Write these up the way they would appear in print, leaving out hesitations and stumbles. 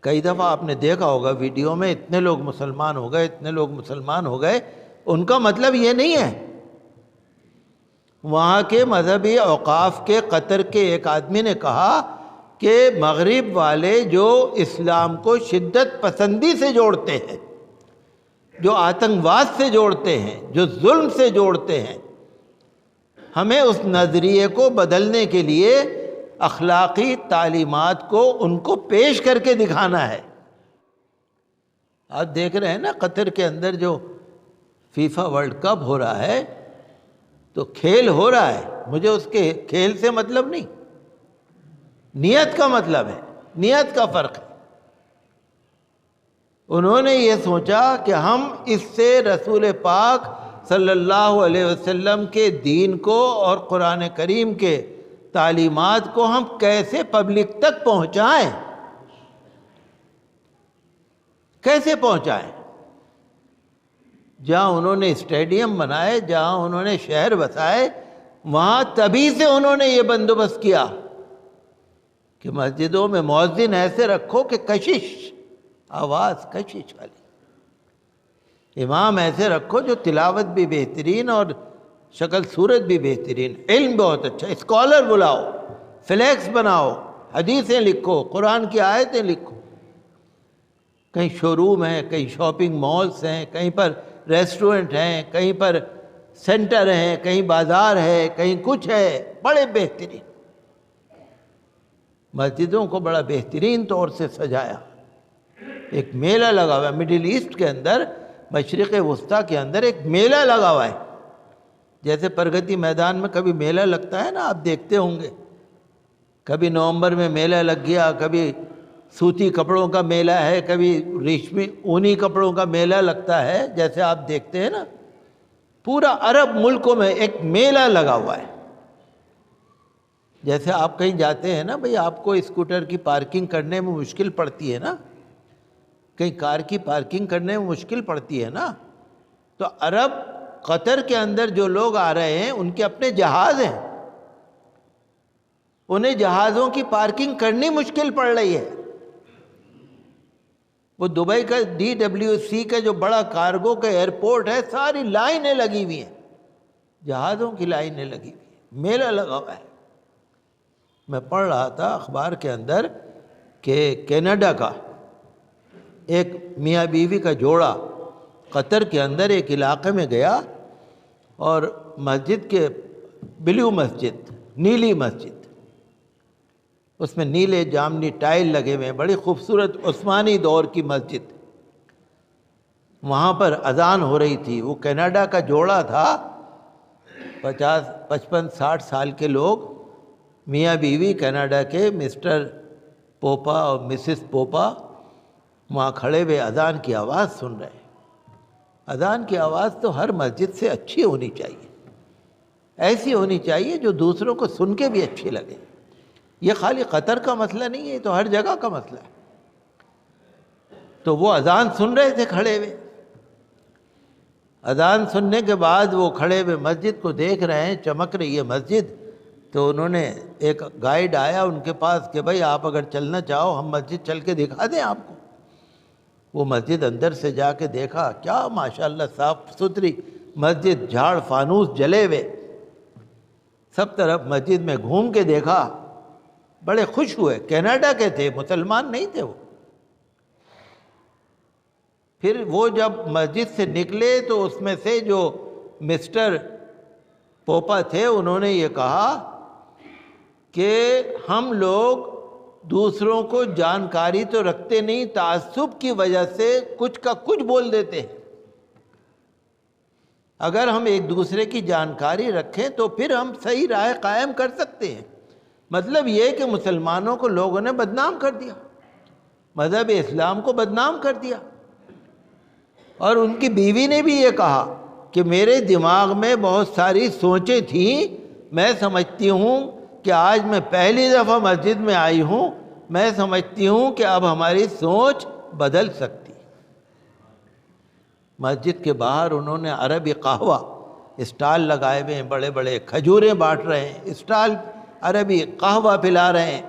کئی دفعہ آپ نے دیکھا ہوگا ویڈیو میں، اتنے لوگ مسلمان ہو گئے، اتنے لوگ مسلمان ہو گئے، ان کا مطلب یہ نہیں ہے۔ وہاں کے مذہبی اوقاف کے قطر کے ایک آدمی نے کہا کہ مغرب والے جو اسلام کو شدت پسندی سے جوڑتے ہیں، جو آتنکواد سے جوڑتے ہیں، جو ظلم سے جوڑتے ہیں، ہمیں اس نظریے کو بدلنے کے لیے اخلاقی تعلیمات کو ان کو پیش کر کے دکھانا ہے۔ آپ دیکھ رہے ہیں نا قطر کے اندر جو فیفا ورلڈ کپ ہو رہا ہے، تو کھیل ہو رہا ہے، مجھے اس کے کھیل سے مطلب نہیں، نیت کا مطلب ہے، نیت کا فرق ہے۔ انہوں نے یہ سوچا کہ ہم اس سے رسول پاک صلی اللہ علیہ وسلم کے دین کو اور قرآن کریم کے تعلیمات کو ہم کیسے پبلک تک پہنچائیں، کیسے پہنچائیں۔ جہاں انہوں نے اسٹیڈیم بنائے، جہاں انہوں نے شہر بسائے، وہاں تبھی سے انہوں نے یہ بندوبست کیا کہ مسجدوں میں مؤذن ایسے رکھو کہ کشش، آواز کشش والی، امام ایسے رکھو جو تلاوت بھی بہترین اور شکل صورت بھی بہترین، علم بہت اچھا، اسکالر بلاؤ، فلیکس بناؤ، حدیثیں لکھو، قرآن کی آیتیں لکھو۔ کہیں شو روم ہیں، کہیں شاپنگ مالز ہیں، کہیں پر ریسٹورنٹ ہیں، کہیں پر سینٹر ہیں، کہیں بازار ہے، کہیں کچھ ہے، بڑے بہترین مسجدوں کو بڑا بہترین طور سے سجایا۔ ایک میلہ لگا ہوا ہے مڈل ایسٹ کے اندر، مشرق وسطیٰ کے اندر ایک میلہ لگا ہوا ہے، جیسے پرگتی میدان میں کبھی میلہ لگتا ہے نا، آپ دیکھتے ہوں گے، کبھی نومبر میں میلہ لگ گیا، کبھی سوتی کپڑوں کا میلہ ہے، کبھی ریشمی اونی کپڑوں کا میلہ لگتا ہے، جیسے آپ دیکھتے ہیں نا، پورا عرب ملکوں میں ایک میلہ لگا ہوا ہے۔ جیسے آپ کہیں جاتے ہیں نا بھئی، آپ کو اسکوٹر کی پارکنگ کرنے میں مشکل پڑتی ہے نا، کہیں کار کی پارکنگ کرنے میں مشکل پڑتی ہے نا، تو عرب قطر کے اندر جو لوگ آ رہے ہیں ان کے اپنے جہاز ہیں، انہیں جہازوں کی پارکنگ کرنی مشکل پڑ رہی ہے۔ وہ دبئی کا DWC کا جو بڑا کارگو کا ایئرپورٹ ہے، ساری لائنیں لگی ہوئی ہیں، جہازوں کی لائنیں لگی ہوئی ہیں، میلہ لگا ہوا ہے۔ میں پڑھ رہا تھا اخبار کے اندر کہ کینیڈا کا ایک میاں بیوی کا جوڑا قطر کے اندر ایک علاقے میں گیا، اور مسجد کے بلیو مسجد، نیلی مسجد، اس میں نیلے جامنی ٹائل لگے ہوئے ہیں، بڑی خوبصورت عثمانی دور کی مسجد، وہاں پر اذان ہو رہی تھی۔ وہ کینیڈا کا جوڑا تھا، 50 55 60 سال کے لوگ، میاں بیوی کینیڈا کے، مسٹر پوپا اور مسز پوپا، وہاں کھڑے ہوئے اذان کی آواز سن رہے ہیں۔ اذان کی آواز تو ہر مسجد سے اچھی ہونی چاہیے، ایسی ہونی چاہیے جو دوسروں کو سن کے بھی اچھی لگے۔ یہ خالی قطر کا مسئلہ نہیں ہے، یہ تو ہر جگہ کا مسئلہ ہے۔ تو وہ اذان سن رہے تھے کھڑے ہوئے، اذان سننے کے بعد وہ کھڑے ہوئے مسجد کو دیکھ رہے ہیں، چمک رہی ہے مسجد، تو انہوں نے ایک گائیڈ آیا ان کے پاس کہ بھائی آپ اگر چلنا چاہو ہم مسجد چل کے دکھا دیں آپ کو۔ وہ مسجد اندر سے جا کے دیکھا، کیا ماشاءاللہ صاف ستھری مسجد، جھاڑ فانوس جلے ہوئے، سب طرف مسجد میں گھوم کے دیکھا، بڑے خوش ہوئے۔ کینیڈا کے تھے، مسلمان نہیں تھے وہ۔ پھر وہ جب مسجد سے نکلے تو اس میں سے جو مسٹر پوپا تھے، انہوں نے یہ کہا کہ ہم لوگ دوسروں کو جانکاری تو رکھتے نہیں، تعصب کی وجہ سے کچھ کا کچھ بول دیتے ہیں۔ اگر ہم ایک دوسرے کی جانکاری رکھیں تو پھر ہم صحیح راہ قائم کر سکتے ہیں۔ مطلب یہ کہ مسلمانوں کو لوگوں نے بدنام کر دیا، مذہب اسلام کو بدنام کر دیا۔ اور ان کی بیوی نے بھی یہ کہا کہ میرے دماغ میں بہت ساری سوچیں تھیں، میں سمجھتی ہوں کہ آج میں پہلی دفعہ مسجد میں آئی ہوں، میں سمجھتی ہوں کہ اب ہماری سوچ بدل سکتی۔ مسجد کے باہر انہوں نے عربی قہوہ اسٹال لگائے ہوئے ہیں، بڑے بڑے کھجوریں بانٹ رہے ہیں، اسٹال عربی قہوہ پلا رہے ہیں،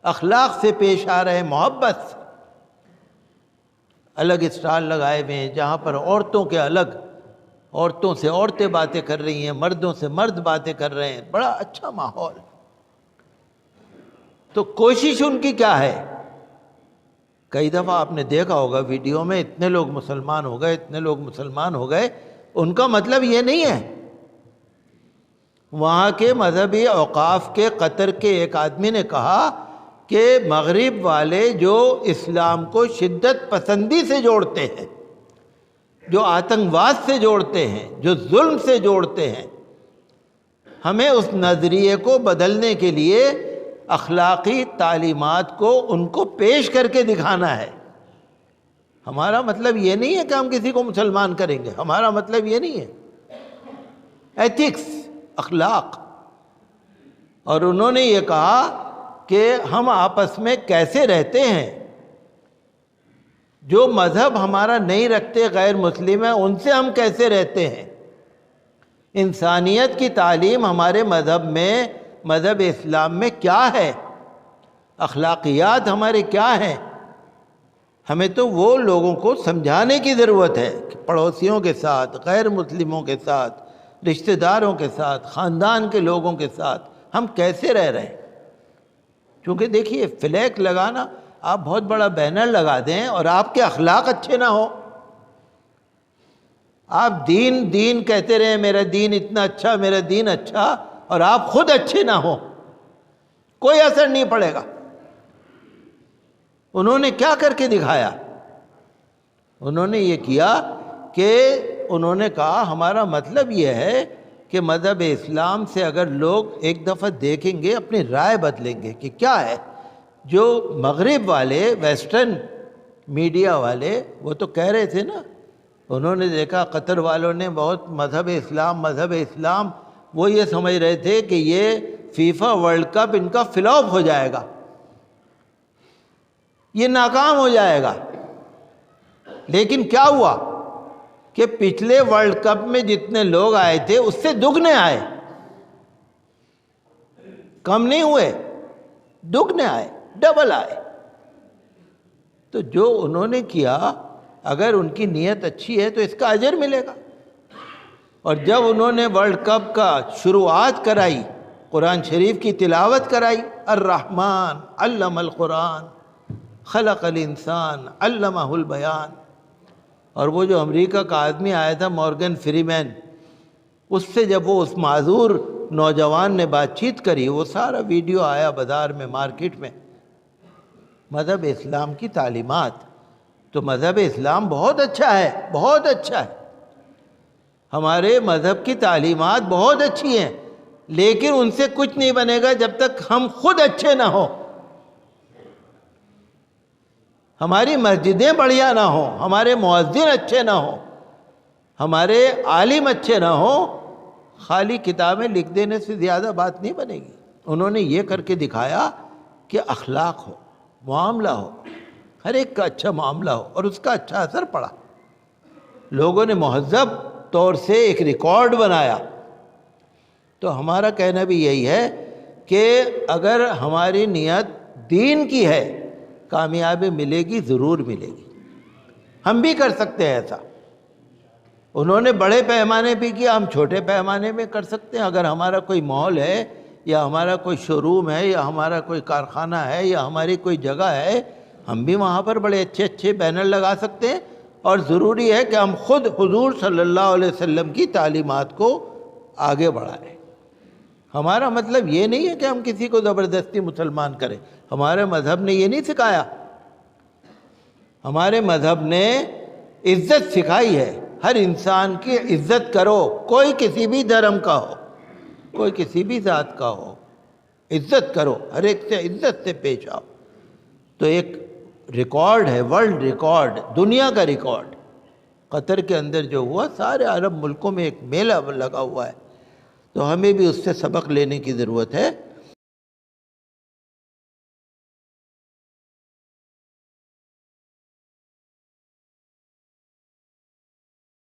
اخلاق سے پیش آ رہے ہیں، محبت سے۔ الگ اسٹال لگائے ہوئے ہیں جہاں پر عورتوں کے الگ، عورتوں سے عورتیں باتیں کر رہی ہیں، مردوں سے مرد باتیں کر رہے ہیں، بڑا اچھا ماحول۔ تو کوشش ان کی کیا ہے؟ کئی دفعہ آپ نے دیکھا ہوگا ویڈیو میں، اتنے لوگ مسلمان ہو گئے، اتنے لوگ مسلمان ہو گئے، ان کا مطلب یہ نہیں ہے۔ وہاں کے مذہبی اوقاف کے قطر کے ایک آدمی نے کہا کہ مغرب والے جو اسلام کو شدت پسندی سے جوڑتے ہیں، جو آتنکواد سے جوڑتے ہیں، جو ظلم سے جوڑتے ہیں، ہمیں اس نظریے کو بدلنے کے لیے اخلاقی تعلیمات کو ان کو پیش کر کے دکھانا ہے۔ ہمارا مطلب یہ نہیں ہے کہ ہم کسی کو مسلمان کریں گے، ہمارا مطلب یہ نہیں ہے، ایتھکس، اخلاق۔ اور انہوں نے یہ کہا کہ ہم آپس میں کیسے رہتے ہیں، جو مذہب ہمارا نہیں رکھتے غیر مسلم ہیں ان سے ہم کیسے رہتے ہیں۔ انسانیت کی تعلیم ہمارے مذہب میں، مذہب اسلام میں کیا ہے، اخلاقیات ہمارے کیا ہیں، ہمیں تو وہ لوگوں کو سمجھانے کی ضرورت ہے کہ پڑوسیوں کے ساتھ، غیر مسلموں کے ساتھ، رشتہ داروں کے ساتھ، خاندان کے لوگوں کے ساتھ ہم کیسے رہ رہے ہیں۔ کیونکہ دیکھیے فلیک لگانا، آپ بہت بڑا بینر لگا دیں اور آپ کے اخلاق اچھے نہ ہوں، آپ دین دین کہتے رہیں میرا دین اتنا اچھا، میرا دین اچھا، اور آپ خود اچھے نہ ہوں، کوئی اثر نہیں پڑے گا۔ انہوں نے کیا کر کے دکھایا؟ انہوں نے یہ کیا کہ انہوں نے کہا ہمارا مطلب یہ ہے کہ مذہب اسلام سے اگر لوگ ایک دفعہ دیکھیں گے اپنی رائے بدلیں گے کہ کیا ہے۔ جو مغرب والے، ویسٹرن میڈیا والے، وہ تو کہہ رہے تھے نا، انہوں نے دیکھا قطر والوں نے بہت مذہب اسلام، وہ یہ سمجھ رہے تھے کہ یہ فیفا ورلڈ کپ ان کا فلاپ ہو جائے گا، یہ ناکام ہو جائے گا۔ لیکن کیا ہوا کہ پچھلے ورلڈ کپ میں جتنے لوگ آئے تھے اس سے دگنے آئے، کم نہیں ہوئے، دگنے آئے، ڈبل آئے۔ تو جو انہوں نے کیا، اگر ان کی نیت اچھی ہے تو اس کا اجر ملے گا۔ اور جب انہوں نے ورلڈ کپ کا شروعات کرائی، قرآن شریف کی تلاوت کرائی، الرحمن علم القرآن خلق الانسان علمہ البیان، اور وہ جو امریکہ کا آدمی آیا تھا مورگن فریمین، اس سے جب وہ اس معذور نوجوان نے بات چیت کری، وہ سارا ویڈیو آیا بازار میں، مارکیٹ میں، مذہب اسلام کی تعلیمات۔ تو مذہب اسلام بہت اچھا ہے، بہت اچھا ہے، ہمارے مذہب کی تعلیمات بہت اچھی ہیں، لیکن ان سے کچھ نہیں بنے گا جب تک ہم خود اچھے نہ ہوں، ہماری مسجدیں بڑھیا نہ ہوں، ہمارے مؤذن اچھے نہ ہوں، ہمارے عالم اچھے نہ ہوں، خالی کتابیں لکھ دینے سے زیادہ بات نہیں بنے گی۔ انہوں نے یہ کر کے دکھایا کہ اخلاق ہو، معاملہ ہو، ہر ایک کا اچھا معاملہ ہو، اور اس کا اچھا اثر پڑا۔ لوگوں نے مہذب طور سے ایک ریکارڈ بنایا۔ تو ہمارا کہنا بھی یہی ہے کہ اگر ہماری نیت دین کی ہے، کامیابی ملے گی، ضرور ملے گی، ہم بھی کر سکتے ہیں ایسا۔ انہوں نے بڑے پیمانے پہ کیا، ہم چھوٹے پیمانے میں کر سکتے ہیں۔ اگر ہمارا کوئی مال ہے، یا ہمارا کوئی شو روم ہے، یا ہمارا کوئی کارخانہ ہے، یا ہماری کوئی جگہ ہے، ہم بھی وہاں پر بڑے اچھے اچھے بینر لگا سکتے ہیں۔ اور ضروری ہے کہ ہم خود حضور صلی اللہ علیہ وسلم کی تعلیمات کو آگے بڑھائیں۔ ہمارا مطلب یہ نہیں ہے کہ ہم کسی کو زبردستی مسلمان کریں، ہمارے مذہب نے یہ نہیں سکھایا۔ ہمارے مذہب نے عزت سکھائی ہے، ہر انسان کی عزت کرو، کوئی کسی بھی دھرم کا ہو، کوئی کسی بھی ذات کا ہو، عزت کرو، ہر ایک سے عزت سے پیش آؤ۔ تو ایک ریکارڈ ہے، ورلڈ ریکارڈ، دنیا کا ریکارڈ قطر کے اندر جو ہوا، سارے عرب ملکوں میں ایک میلہ لگا ہوا ہے۔ تو ہمیں بھی اس سے سبق لینے کی ضرورت ہے۔